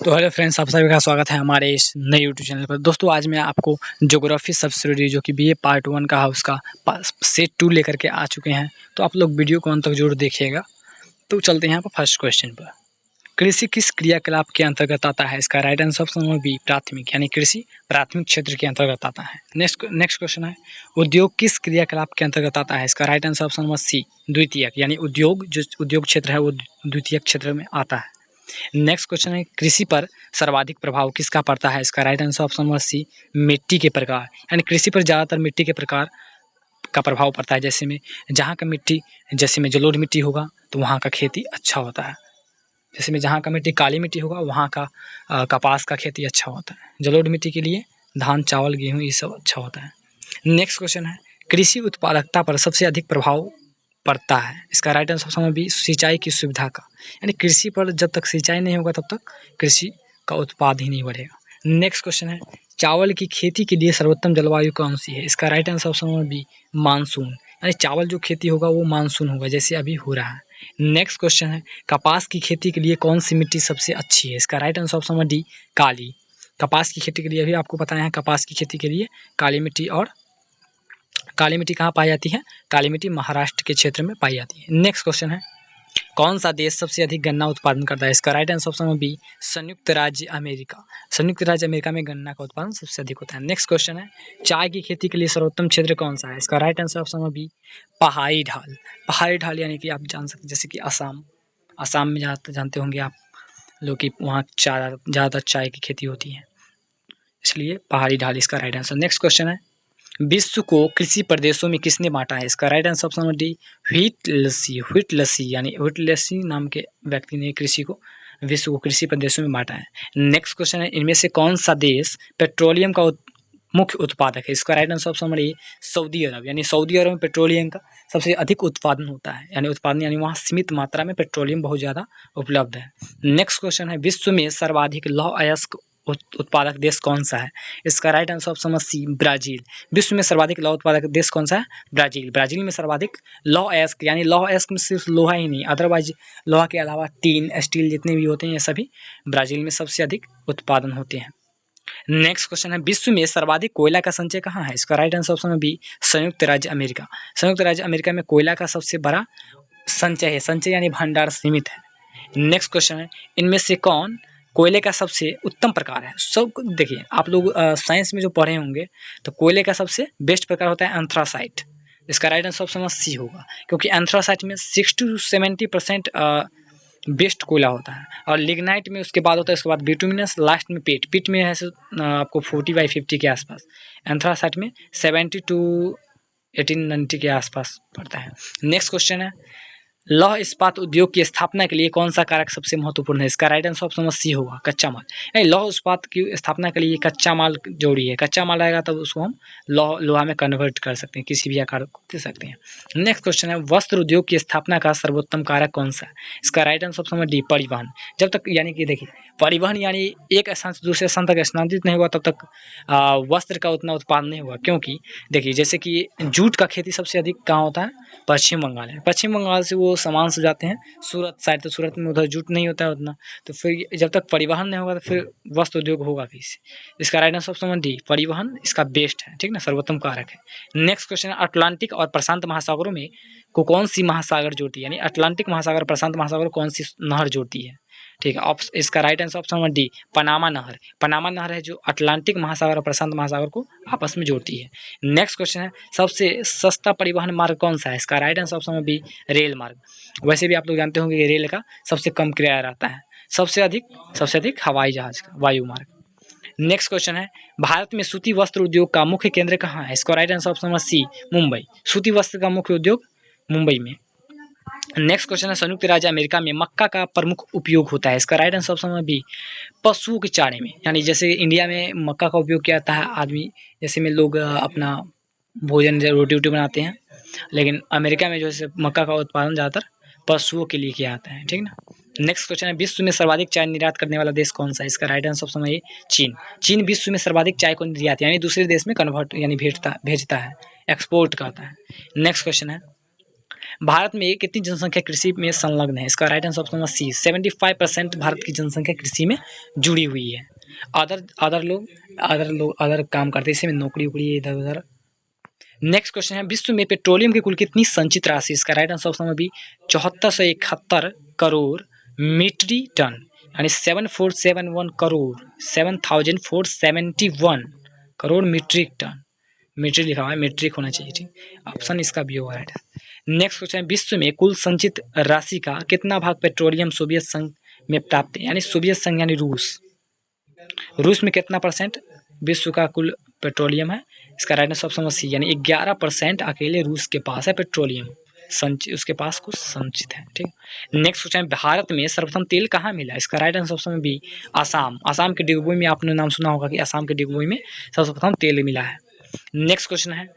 तो hello friends, आप सभी का स्वागत है हमारे इस नए यूट्यूब चैनल पर। दोस्तों, आज मैं आपको ज्योग्राफी सब्सिडी जो कि बीए पार्ट 1 का है उसका सेट 2 लेकर के आ चुके हैं। तो आप लोग वीडियो को अंत तक जरूर देखिएगा। तो चलते हैं यहाँ पर फर्स्ट क्वेश्चन पर। कृषि किस क्रियाकलाप के अंतर्गत आता है? इसका right answer option number B प्राथमिक, यानी कृषि प्राथमिक क्षेत्र के अंतर्गत आता है। नेक्स्ट क्वेश्चन है, उद्योग किस क्रियाकलाप के अंतर्गत आता है? इसका right answer option number C द्वितीयक, यानी उद्योग जो उद्योग क्षेत्र है वो द्वितीयक क्षेत्र में आता है। नेक्स्ट क्वेश्चन है, कृषि पर सर्वाधिक प्रभाव किसका पड़ता है? इसका right answer option number C मिट्टी के प्रकार, यानी कृषि पर ज़्यादातर मिट्टी के प्रकार का प्रभाव पड़ता है। जैसे में जहाँ का मिट्टी, जैसे में जलोढ़ मिट्टी होगा तो वहाँ का खेती अच्छा होता है। जैसे में जहाँ का मिट्टी काली मिट्टी होगा वहाँ का कपास का खेती अच्छा होता है। जलोढ़ मिट्टी के लिए धान, चावल, गेहूँ ये सब अच्छा होता है। नेक्स्ट क्वेश्चन है, कृषि उत्पादकता पर सबसे अधिक प्रभाव पड़ता है? इसका राइट आंसर ऑप्शन बी सिंचाई की सुविधा का, यानी कृषि पर जब तक सिंचाई नहीं होगा तब तक कृषि का उत्पाद ही नहीं बढ़ेगा। नेक्स्ट क्वेश्चन है, चावल की खेती के लिए सर्वोत्तम जलवायु कौन सी है? इसका right answer option number B मानसून, यानी चावल जो खेती होगा वो मानसून होगा, जैसे अभी हो रहा है। नेक्स्ट क्वेश्चन है, कपास की खेती के लिए कौन सी मिट्टी सबसे अच्छी है? इसका right answer option number D काली। कपास की खेती के लिए अभी आपको बताया है, कपास की खेती के लिए काली मिट्टी, और काली मिट्टी कहाँ पाई जाती है? काली मिट्टी महाराष्ट्र के क्षेत्र में पाई जाती है। नेक्स्ट क्वेश्चन है, कौन सा देश सबसे अधिक गन्ना उत्पादन करता है? इसका राइट आंसर ऑप्शन बी संयुक्त राज्य अमेरिका। संयुक्त राज्य अमेरिका में गन्ना का उत्पादन सबसे अधिक होता है। नेक्स्ट क्वेश्चन है, चाय की खेती के लिए सर्वोत्तम क्षेत्र कौन सा है? इसका राइट आंसर ऑप्शन बी पहाड़ी ढाल। पहाड़ी ढाल यानी कि आप जान सकते, जैसे कि असम, असम में जानते होंगे आप लोग कि वहाँ ज़्यादातर चाय की खेती होती है, इसलिए पहाड़ी ढाल इसका राइट आंसर। नेक्स्ट क्वेश्चन है, विश्व को कृषि प्रदेशों में किसने बांटा है? इसका राइट आंसर ऑप्शन डी व्हीटलसी, यानी व्हीटलसी नाम के व्यक्ति ने कृषि को विश्व को कृषि प्रदेशों में बांटा है। नेक्स्ट क्वेश्चन है, इनमें से कौन सा देश पेट्रोलियम का मुख्य उत्पादक है? इसका right answer option A Saudi Arab, यानी सऊदी अरब में पेट्रोलियम का सबसे अधिक उत्पादन होता है, यानी उत्पादन यानी वहाँ सीमित मात्रा में पेट्रोलियम बहुत ज़्यादा उपलब्ध है। नेक्स्ट क्वेश्चन है, विश्व में सर्वाधिक लौह अयस्क उत्पादक देश कौन सा है? इसका right answer option C Brazil. विश्व में सर्वाधिक लौह उत्पादक देश कौन सा है? ब्राजील। ब्राजील में सर्वाधिक लौह अयस्क, यानी लौह अयस्क में सिर्फ लोहा ही नहीं, अदरवाइज लोहा के अलावा टीन, स्टील जितने भी होते हैं ये सभी ब्राजील में सबसे अधिक उत्पादन होते हैं। नेक्स्ट क्वेश्चन है, विश्व में सर्वाधिक कोयला का संचय कहाँ है? इसका राइट आंसर ऑप्शन बी संयुक्त राज्य अमेरिका। संयुक्त राज्य अमेरिका में कोयला का सबसे बड़ा संचय है, संचय यानी भंडार सीमित है। नेक्स्ट क्वेश्चन है, इनमें से कौन कोयले का सबसे उत्तम प्रकार है? सब देखिए, आप लोग साइंस में जो पढ़े होंगे तो कोयले का सबसे बेस्ट प्रकार होता है एंथ्रासाइट। इसका राइट आंसर ऑप्शन सी होगा, क्योंकि एंथ्रासाइट में 60 to 70% बेस्ट कोयला होता है, और लिग्नाइट में उसके बाद होता है, उसके बाद बिटुमिनस, लास्ट में पिट में है आपको 40/50 के आसपास। एंथ्रासाइट में 70 to 1890 के आसपास पड़ता है। नेक्स्ट क्वेश्चन है, लौह इस्पात उद्योग की स्थापना के लिए कौन सा कारक सबसे महत्वपूर्ण है? इसका राइट आंसर ऑप्शन सी होगा कच्चा माल। नहीं, लौह इस्पात की स्थापना के लिए कच्चा माल जरूरी है। कच्चा माल आएगा तब उसको हम लोहा में कन्वर्ट कर सकते हैं, किसी भी आकार को दे सकते हैं। नेक्स्ट क्वेश्चन है, वस्त्र उद्योग की स्थापना का सर्वोत्तम कारक कौन सा है? इसका राइट आंसर ऑप्शन डी परिवहन। जब तक, यानी कि देखिए, परिवहन यानी एक स्थान से दूसरे स्थान तक स्थानांतरित नहीं हुआ तब तक वस्त्र का उतना उत्पादन नहीं हुआ। क्योंकि देखिए, जैसे कि जूट का खेती सबसे अधिक कहाँ होता है? पश्चिम बंगाल है। पश्चिम बंगाल से वो सामान से जाते हैं सूरत साइड, तो सूरत में उधर जूट नहीं होता है उतना, तो फिर जब तक परिवहन नहीं होगा तो फिर वस्त्र उद्योग होगा कैसे? इसका राइट आंसर ऑप्शन डी परिवहन इसका बेस्ट है, ठीक ना, सर्वोत्तम कारक है। नेक्स्ट क्वेश्चन है, अटलांटिक और प्रशांत महासागरों में को कौन सी महासागर जोड़ती है? यानी अटलांटिक महासागर प्रशांत महासागर कौन सी नहर जोड़ती है? ठीक है, इसका right answer option number D Panama नहर। पनामा नहर है जो अटलांटिक महासागर और प्रशांत महासागर को आपस में जोड़ती है। नेक्स्ट क्वेश्चन है, सबसे सस्ता परिवहन मार्ग कौन सा है? इसका right answer option number B rail मार्ग। वैसे भी आप लोग जानते होंगे कि रेल का सबसे कम किराया रहता है, सबसे अधिक हवाई जहाज का वायु मार्ग। नेक्स्ट क्वेश्चन है, भारत में सूती वस्त्र उद्योग का मुख्य केंद्र कहाँ है? इसका right answer option number C Mumbai. सूती वस्त्र का मुख्य उद्योग मुंबई में। नेक्स्ट क्वेश्चन है, संयुक्त राज्य अमेरिका में मक्का का प्रमुख उपयोग होता है? इसका right answer option number B पशुओं के चारे में। यानी जैसे इंडिया में मक्का का उपयोग किया जाता है आदमी, जैसे में लोग अपना भोजन रोटी बनाते हैं, लेकिन अमेरिका में जो है मक्का का उत्पादन ज़्यादातर पशुओं के लिए किया जाता है, ठीक ना। नेक्स्ट क्वेश्चन है, विश्व में सर्वाधिक चाय निर्यात करने वाला देश कौन सा है? इसका राइट आंसर ऑप्शन है चीन। चीन विश्व में सर्वाधिक चाय को निर्यात यानी दूसरे देश में कन्वर्ट यानी भेजता है, एक्सपोर्ट करता है। नेक्स्ट क्वेश्चन है, भारत में कितनी जनसंख्या कृषि में संलग्न है? इसका right answer option number C 75% Bharat की जनसंख्या कृषि में जुड़ी हुई है। अदर काम करते हैं, इसमें नौकरी उकरी इधर उधर। नेक्स्ट क्वेश्चन है, विश्व में पेट्रोलियम की कुल कितनी संचित राशि? इसका right answer option number B 7471 crore metric tonne, यानी 7471 crore 7471 crore metric tonne. Metric लिखा हुआ है, मीट्रिक होना चाहिए, ठीक। ऑप्शन इसका बी होगा राइट। नेक्स्ट क्वेश्चन है, विश्व में कुल संचित राशि का कितना भाग पेट्रोलियम सोवियत संघ में प्राप्त है? यानी सोवियत संघ यानी रूस में कितना परसेंट विश्व का कुल पेट्रोलियम है? इसका राइट आंसर ऑप्शन सी, यानी 11% अकेले रूस के पास है पेट्रोलियम संचित, उसके पास कुछ संचित है, ठीक। नेक्स्ट क्वेश्चन, भारत में सर्वप्रथम तेल कहाँ मिला? इसका right answer option B Assam के डिगबोई में। आपने नाम सुना होगा कि आसाम के डिगबोई में सर्वप्रथम तेल मिला है। नेक्स्ट क्वेश्चन है,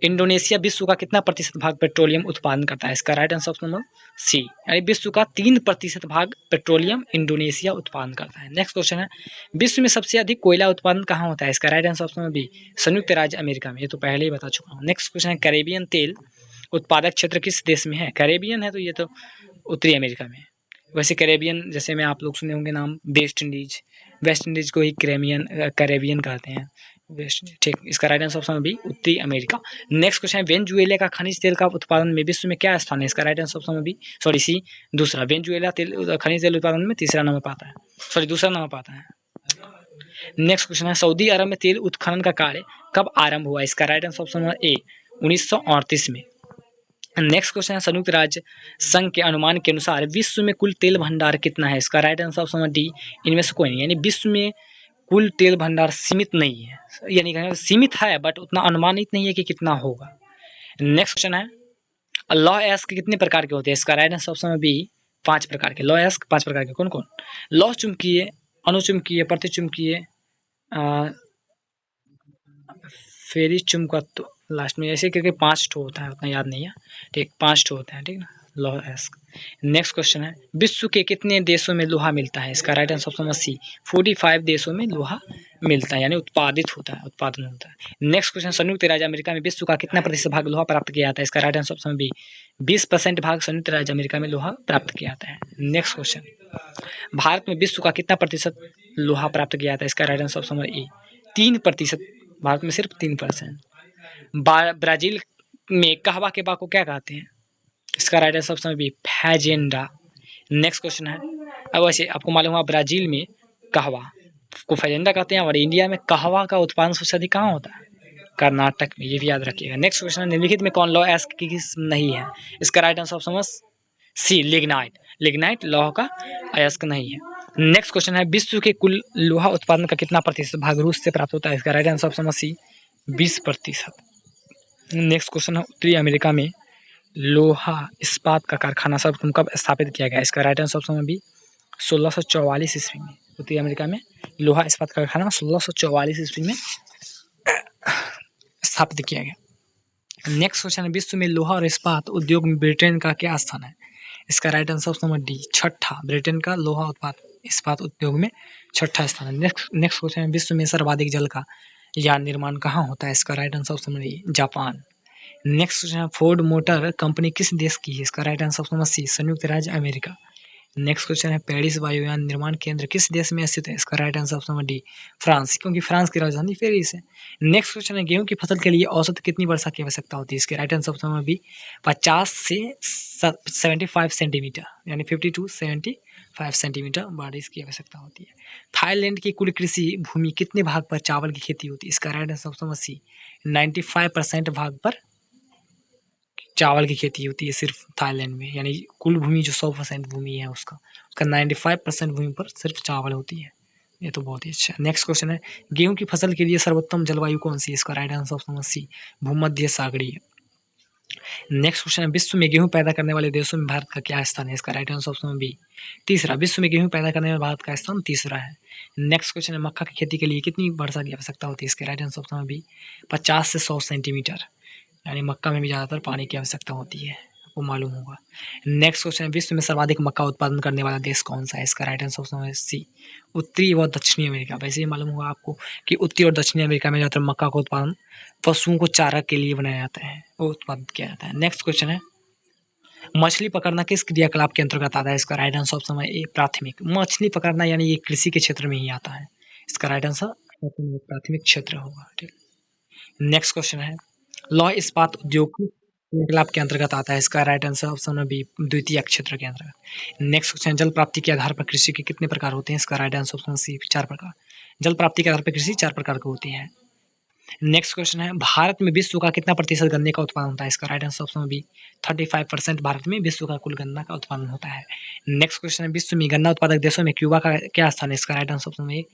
इंडोनेशिया विश्व का कितना प्रतिशत भाग पेट्रोलियम उत्पादन करता है? इसका right answer option number C, यानी विश्व का 3% भाग पेट्रोलियम इंडोनेशिया उत्पादन करता है। नेक्स्ट क्वेश्चन है, विश्व में सबसे अधिक कोयला उत्पादन कहाँ होता है? इसका right answer option number B, संयुक्त राज्य अमेरिका में। ये तो पहले ही बता चुका हूँ। नेक्स्ट क्वेश्चन है, कैरेबियन तेल उत्पादक क्षेत्र किस देश में है? कैरेबियन है तो ये तो उत्तरी अमेरिका में। वैसे कैरेबियन जैसे में आप लोग सुने होंगे नाम वेस्ट इंडीज को ही कैरेबियन कहते हैं, वेस्ट, ठीक। इसका राइट आंसर ऑप्शन बी उत्तरी अमेरिका। नेक्स्ट क्वेश्चन है, वेनेजुएला का खनिज तेल का उत्पादन में विश्व में क्या स्थान है? इसका right answer option B C दूसरा। वेनेजुएला तेल खनिज तेल उत्पादन में तीसरा नंबर पाता है, दूसरा नंबर पाता है। नेक्स्ट क्वेश्चन है, सऊदी अरब में तेल उत्खनन का कार्य कब आरंभ हुआ? इसका राइट आंसर ऑप्शन नंबर ए 1938 में। नेक्स्ट क्वेश्चन है, संयुक्त राज्य संघ के अनुमान के अनुसार विश्व में कुल तेल भंडार कितना है? इसका right answer option number D इनमें से कोई नहीं, यानी विश्व में कुल तेल भंडार सीमित नहीं है, यानी सीमित है बट उतना अनुमानित नहीं है कि कितना होगा। नेक्स्ट क्वेश्चन है, लौह अयस्क कितने प्रकार के होते हैं? इसका राइट आंसर ऑप्शन में बी 5 प्रकार के। लौह अयस्क 5 प्रकार के कौन कौन? लौह चुंबकीय, अनुचुंबकीय, प्रतिचुंबकीय, फेरी चुंबकत्व, लास्ट में ऐसे करके 5 ठो होता है, उतना याद नहीं है, ठीक। 5 ठो होता है, ठीक ना, लौह अयस्क। नेक्स्ट क्वेश्चन है, विश्व के कितने देशों में लोहा मिलता है? इसका राइट आंसर ऑप्शन सी 45 देशों में लोहा मिलता है, यानी उत्पादन होता है। नेक्स्ट क्वेश्चन, संयुक्त राज्य अमेरिका में विश्व का कितना प्रतिशत भाग लोहा प्राप्त किया जाता है? इसका राइट आंसर ऑप्शन बी 20% भाग संयुक्त राज्य अमेरिका में लोहा प्राप्त किया जाता है। नेक्स्ट क्वेश्चन, भारत में विश्व का कितना प्रतिशत लोहा प्राप्त किया जाता है? इसका राइट आंसर ऑप्शन ए 3%, भारत में सिर्फ 3%। ब्राजील में कहवा के बाग को क्या कहते हैं? इसका राइट आंसर ऑप्शन बी फैजेंडा। नेक्स्ट क्वेश्चन है, अब वैसे आपको मालूम हुआ ब्राजील में कहवा को फैजेंडा कहते हैं और इंडिया में कहवा का उत्पादन सबसे अधिक कहाँ होता है? कर्नाटक में, ये भी याद रखिएगा। नेक्स्ट क्वेश्चन है, निम्नलिखित में कौन लौह अयस्क की किस्म नहीं है? इसका right answer option C lignite लौह का अयस्क नहीं है। नेक्स्ट क्वेश्चन है, विश्व के कुल लोहा उत्पादन का कितना प्रतिशत भाग रूस से प्राप्त होता है? इसका right answer option C 20%। Next question है, उत्तरी अमेरिका में लोहा इस्पात का कारखाना सर्वप्रथम कब स्थापित किया गया? इसका राइट आंसर ऑप्शन बी 1644 ईस्वी में। उत्तरी अमेरिका में लोहा इस्पात कारखाना 1644 ईस्वी में स्थापित किया गया। नेक्स्ट क्वेश्चन है, विश्व में लोहा और इस्पात उद्योग में ब्रिटेन का क्या स्थान है? इसका right answer option number D 6ठा। ब्रिटेन का लोहा इस्पात उद्योग में 6ठा स्थान है। नेक्स्ट क्वेश्चन है, विश्व में सर्वाधिक जल का यान निर्माण कहाँ होता है? इसका right answer option number A Japan. Next question है, फोर्ड मोटर कंपनी किस देश की है? इसका right answer option number C संयुक्त राज्य अमेरिका। नेक्स्ट क्वेश्चन है, पेरिस वायुयान निर्माण केंद्र किस देश में स्थित है? इसका right answer option number D France, क्योंकि फ्रांस की राजधानी पेरिस है। नेक्स्ट क्वेश्चन है, गेहूं की फसल के लिए औसत कितनी वर्षा की आवश्यकता होती है? इसके right answer option number B 50 से 75 सेंटीमीटर, यानी 50 to 75 सेंटीमीटर बारिश की आवश्यकता होती है। थाईलैंड की कुल कृषि भूमि कितने भाग पर चावल की खेती होती है? इसका right answer option number C 95% भाग पर चावल की खेती होती है सिर्फ थाईलैंड में, यानी कुल भूमि जो 100% भूमि है उसका 95% भूमि पर सिर्फ चावल होती है। ये तो बहुत ही अच्छा। नेक्स्ट क्वेश्चन है, गेहूं की फसल के लिए सर्वोत्तम जलवायु कौन सी है? इसका राइट आंसर ऑप्शन सी भूमध्य सागरीय। नेक्स्ट क्वेश्चन है, विश्व में गेहूं पैदा करने वाले देशों में भारत का क्या स्थान है? इसका राइट आंसर ऑप्शन बी तीसरा। विश्व में गेहूं पैदा करने में भारत का स्थान तीसरा है। नेक्स्ट क्वेश्चन है, मक्का की खेती के लिए कितनी वर्षा की आवश्यकता होती है? इसके राइट आंसर ऑप्शन बी 50 से 100 सेंटीमीटर, यानी मक्का में भी ज़्यादातर पानी की आवश्यकता होती है, आपको मालूम होगा। नेक्स्ट क्वेश्चन है, विश्व में सर्वाधिक मक्का उत्पादन करने वाला देश कौन सा है? इसका राइट आंसर ऑप्शन है सी उत्तरी व दक्षिणी अमेरिका। वैसे ही मालूम होगा आपको कि उत्तरी और दक्षिणी अमेरिका में ज़्यादातर मक्का का उत्पादन पशुओं को चारा के लिए बनाया जाता है, वो उत्पादित किया जाता है। नेक्स्ट क्वेश्चन है, मछली पकड़ना किस क्रियाकलाप के अंतर्गत आता है? इसका राइट आंसर ऑप्शन है ए प्राथमिक। मछली पकड़ना यानी ये कृषि के क्षेत्र में ही आता है। इसका राइट आंसर प्राथमिक क्षेत्र होगा। ठीक, नेक्स्ट क्वेश्चन है लौह इस्पात उद्योग क्रियाकलाप के अंतर्गत आता है। इसका राइट आंसर ऑप्शन है बी द्वितीय क्षेत्र के अंतर्गत। नेक्स्ट क्वेश्चन जल प्राप्ति के आधार पर कृषि के कितने प्रकार होते हैं? इसका राइट आंसर ऑप्शन सी 4 प्रकार। जल प्राप्ति के आधार पर कृषि 4 प्रकार की होती है। नेक्स्ट क्वेश्चन है भारत में विश्व का कितना प्रतिशत गन्ने का उत्पादन होता है? इसका right answer option B 35% Bharat में विश्व का कुल गन्ना का उत्पादन होता है। नेक्स्ट क्वेश्चन है विश्व में गन्ना उत्पादक देशों में क्यूबा का क्या स्थान है? इसका राइट आंसर ऑप्शन ए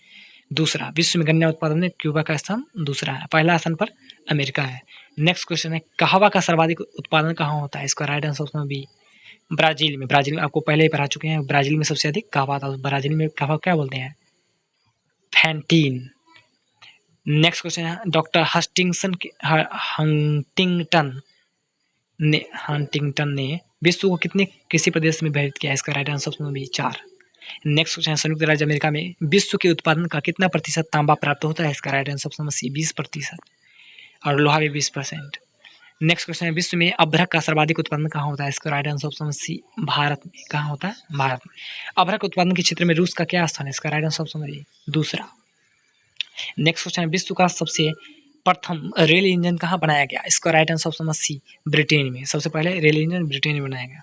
दूसरा। विश्व में गन्ना उत्पादन में क्यूबा का स्थान दूसरा है, पहला स्थान पर अमेरिका है। नेक्स्ट क्वेश्चन है कहवा का सर्वाधिक उत्पादन कहाँ होता है? इसका right answer option B Brazil में। ब्राजील में आपको पहले ही पढ़ा चुके हैं, ब्राजील में सबसे अधिक कहवा था। ब्राजील में कहवा क्या बोलते हैं? फैंटीन। नेक्स्ट क्वेश्चन है डॉक्टर हंटिंगटन ने विश्व को कितने कृषि प्रदेश में विभाजित किया? इसका right answer option B 4। Next question है संयुक्त राज्य अमेरिका में विश्व के उत्पादन का कितना प्रतिशत तांबा प्राप्त होता है? इसका राइट आंसर ऑप्शन सी 20% और लोहा भी 20%। नेक्स्ट क्वेश्चन है विश्व में अभ्रक का सर्वाधिक उत्पादन कहाँ होता है? इसका right answer option C Bharat में। कहाँ होता है? भारत में। अभ्रक उत्पादन के क्षेत्र में रूस का क्या स्थान है? इसका राइट आंसर ऑप्शन बी दूसरा। नेक्स्ट क्वेश्चन है विश्व का सबसे प्रथम रेल इंजन कहाँ बनाया गया? इसका right answer option C Britain में। सबसे पहले रेल इंजन ब्रिटेन में बनाया गया।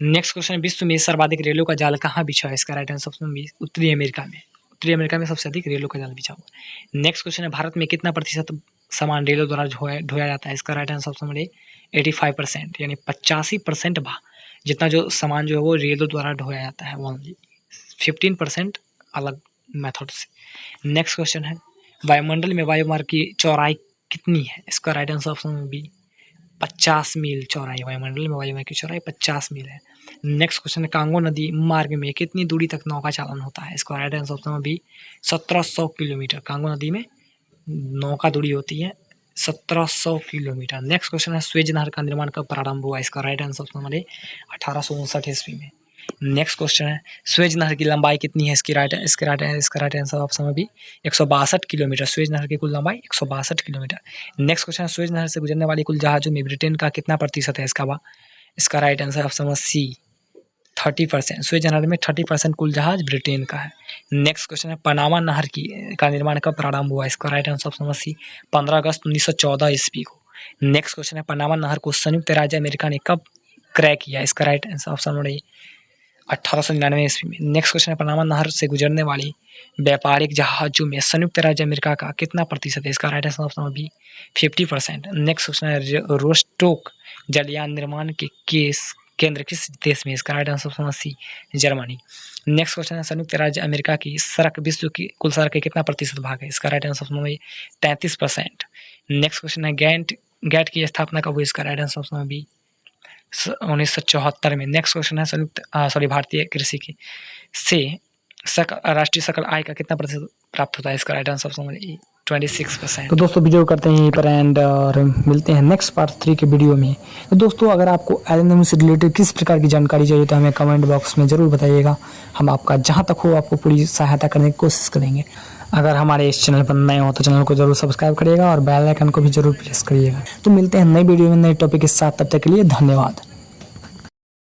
नेक्स्ट क्वेश्चन है विश्व में सर्वाधिक रेलों का जाल कहाँ बिछा है? इसका राइट आंसर ऑप्शन बी उत्तरी अमेरिका में। उत्तरी अमेरिका में सबसे अधिक रेलों का जाल बिछा हुआ। नेक्स्ट क्वेश्चन है भारत में कितना प्रतिशत सामान रेलों द्वारा ढोया जाता है? इसका राइट आंसर ऑप्शन बी 85% यानी 85% जितना जो सामान जो है वो रेलों द्वारा ढोया जाता है ओनली, 15% अलग मेथड से। नेक्स्ट क्वेश्चन है वायुमंडल में वायुमार्ग की चौड़ाई कितनी है? इसका राइट आंसर ऑप्शन बी 50 मील चौड़ाई। वायुमंडल में वायुमार्ग की चौड़ाई 50 मील है। नेक्स्ट क्वेश्चन है कांगो नदी मार्ग में कितनी दूरी तक नौका चालन होता है? इसका right answer option B 1700 kilometre. Congo नदी में नौका दूरी होती है 1700 किलोमीटर। नेक्स्ट क्वेश्चन है स्वेज नहर का निर्माण कब प्रारंभ हुआ? इसका राइट आंसर ऑप्शन बी 1859 ईस्वी में। नेक्स्ट क्वेश्चन है स्वेज नहर की लंबाई कितनी है? इसका right answer option B 162 kilometre. Suez नहर की कुल लंबाई 162 किलोमीटर। नेक्स्ट क्वेश्चन है स्वेज नहर से गुजरने वाली कुल जहाजों में ब्रिटेन का कितना प्रतिशत है? इसका right answer option C 30%। Suez नहर में 30% कुल जहाज ब्रिटेन का है। नेक्स्ट क्वेश्चन है पनामा नहर का निर्माण कब प्रारंभ हुआ? इसका राइट आंसर ऑप्शन सी 15 अगस्त 1914 ईस्वी को। नेक्स्ट क्वेश्चन है पनामा नहर को संयुक्त राज्य अमेरिका ने कब क्रय किया? इसका राइट आंसर ऑप्शन बी 1899 ईस्वी में। नेक्स्ट क्वेश्चन है पनामा नहर से गुजरने वाली व्यापारिक जहाजों में संयुक्त राज्य अमेरिका का कितना प्रतिशत है? इसका right answer option B 50%। Next question है रोस्टोक जलयान निर्माण के केंद्र किस देश में? इसका right answer option C Germany. Next question है संयुक्त राज्य अमेरिका की सड़क विश्व की कुल सड़क के कितना प्रतिशत भाग है? इसका right answer option B 33%। Next question है गैट की स्थापना कब हुई? इसका राइट आंसर ऑप्शन बी 1974 में। नेक्स्ट क्वेश्चन है भारतीय कृषि की से राष्ट्रीय सकल आय का कितना प्रतिशत प्राप्त होता है? इसका राइट आंसर ऑप्शन 26%। तो दोस्तों वीडियो करते हैं यहीं पर एंड और मिलते हैं नेक्स्ट पार्ट 3 के वीडियो में। तो दोस्तों अगर आपको एलएनएम से रिलेटेड किस प्रकार की जानकारी चाहिए तो हमें कमेंट बॉक्स में ज़रूर बताइएगा। हम आपका जहां तक हो आपको पूरी सहायता करने की कोशिश करेंगे। अगर हमारे इस चैनल पर नए हो तो चैनल को जरूर सब्सक्राइब करिएगा और बेल आइकन को भी जरूर प्रेस करिएगा। तो मिलते हैं नई वीडियो में नए टॉपिक के साथ, तब तक के लिए धन्यवाद।